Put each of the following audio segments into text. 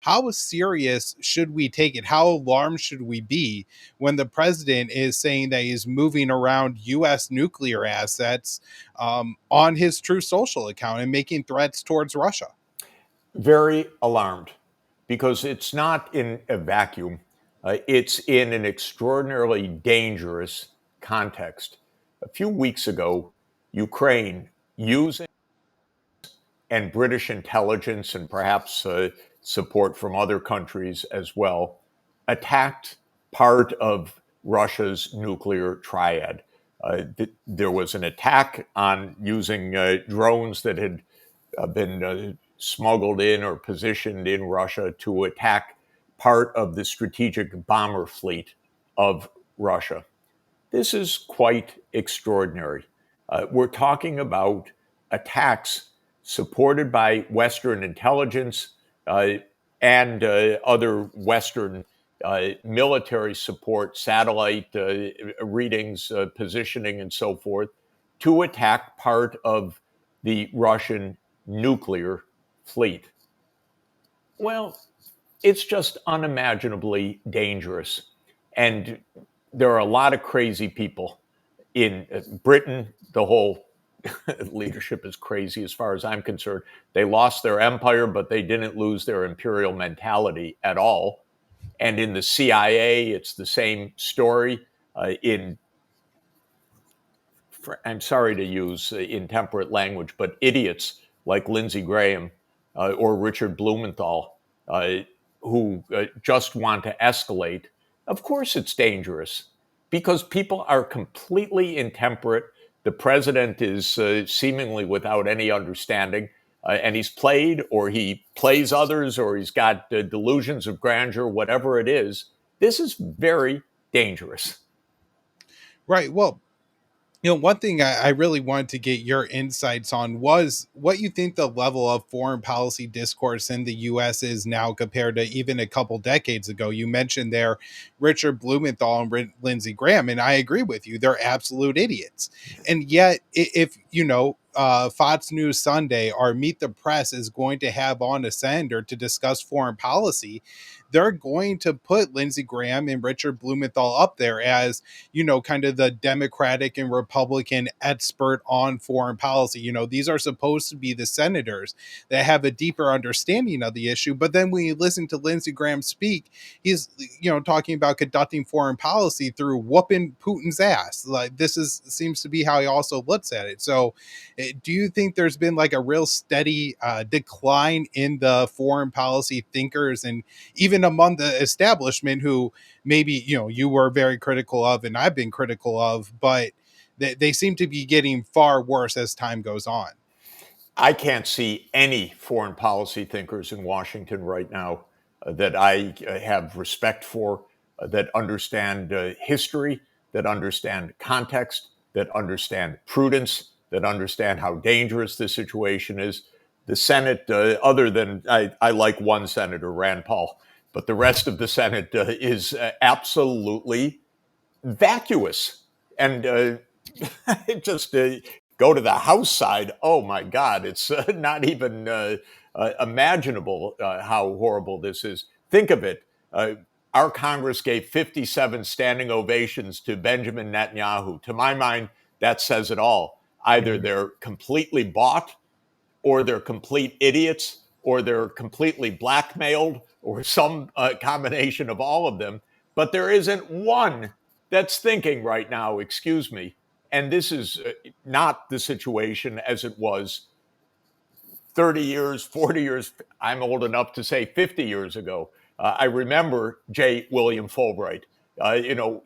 how serious should we take it? How alarmed should we be when the president is saying that he's moving around U.S. nuclear assets on his True Social account and making threats towards Russia? Very alarmed, because it's not in a vacuum. It's in an extraordinarily dangerous context. A few weeks ago, Ukraine, using and British intelligence and perhaps support from other countries as well, attacked part of Russia's nuclear triad. There was an attack on using drones that had been smuggled in or positioned in Russia to attack part of the strategic bomber fleet of Russia. This is quite extraordinary. We're talking about attacks supported by Western intelligence and other Western military support, satellite readings, positioning, and so forth, to attack part of the Russian nuclear fleet. Well, it's just unimaginably dangerous. And there are a lot of crazy people in Britain. The whole leadership is crazy as far as I'm concerned. They lost their empire, but they didn't lose their imperial mentality at all. And in the CIA, it's the same story. I'm sorry to use intemperate language, but idiots like Lindsey Graham or Richard Blumenthal, who just want to escalate, of course it's dangerous, because people are completely intemperate. The president is seemingly without any understanding, and he's played, or he plays others, or he's got delusions of grandeur, whatever it is. This is very dangerous. Right. Well, one thing I really wanted to get your insights on was what you think the level of foreign policy discourse in the U.S. is now compared to even a couple decades ago. You mentioned there Richard Blumenthal and Lindsey Graham, and I agree with you. They're absolute idiots. And yet, if Fox News Sunday or Meet the Press is going to have on a senator to discuss foreign policy, they're going to put Lindsey Graham and Richard Blumenthal up there as, kind of the Democratic and Republican expert on foreign policy. These are supposed to be the senators that have a deeper understanding of the issue. But then when you listen to Lindsey Graham speak, he's, talking about conducting foreign policy through whooping Putin's ass. Like, seems to be how he also looks at it. So do you think there's been like a real steady decline in the foreign policy thinkers and even among the establishment who maybe you were very critical of and I've been critical of, but they seem to be getting far worse as time goes on? I can't see any foreign policy thinkers in Washington right now that I have respect for, that understand history, that understand context, that understand prudence, that understand how dangerous this situation is. The Senate, other than I like one senator, Rand Paul, but the rest of the Senate is absolutely vacuous. And just go to the House side. Oh my God, it's not even imaginable how horrible this is. Think of it. Our Congress gave 57 standing ovations to Benjamin Netanyahu. To my mind, that says it all. Either they're completely bought, or they're complete idiots, or they're completely blackmailed, or some combination of all of them. But there isn't one that's thinking right now, excuse me. And this is not the situation as it was 30 years, 40 years. I'm old enough to say 50 years ago. I remember J. William Fulbright.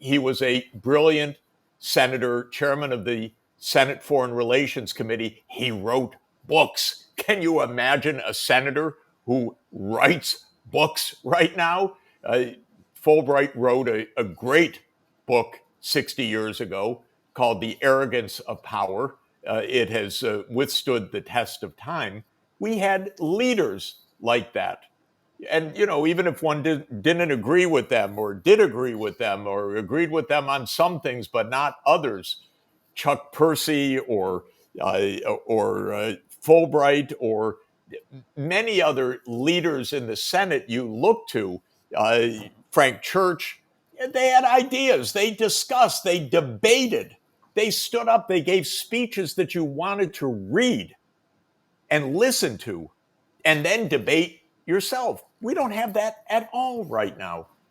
He was a brilliant senator, chairman of the Senate Foreign Relations Committee. He wrote books. Can you imagine a senator who writes books right now? Fulbright wrote a great book 60 years ago called The Arrogance of Power. It has withstood the test of time. We had leaders like that. And, even if one didn't agree with them or did agree with them or agreed with them on some things, but not others, Chuck Percy or Fulbright or many other leaders in the Senate you look to, uh, Frank Church, they had ideas, they discussed, they debated, they stood up, they gave speeches that you wanted to read and listen to, and then debate yourself. We don't have that at all right now.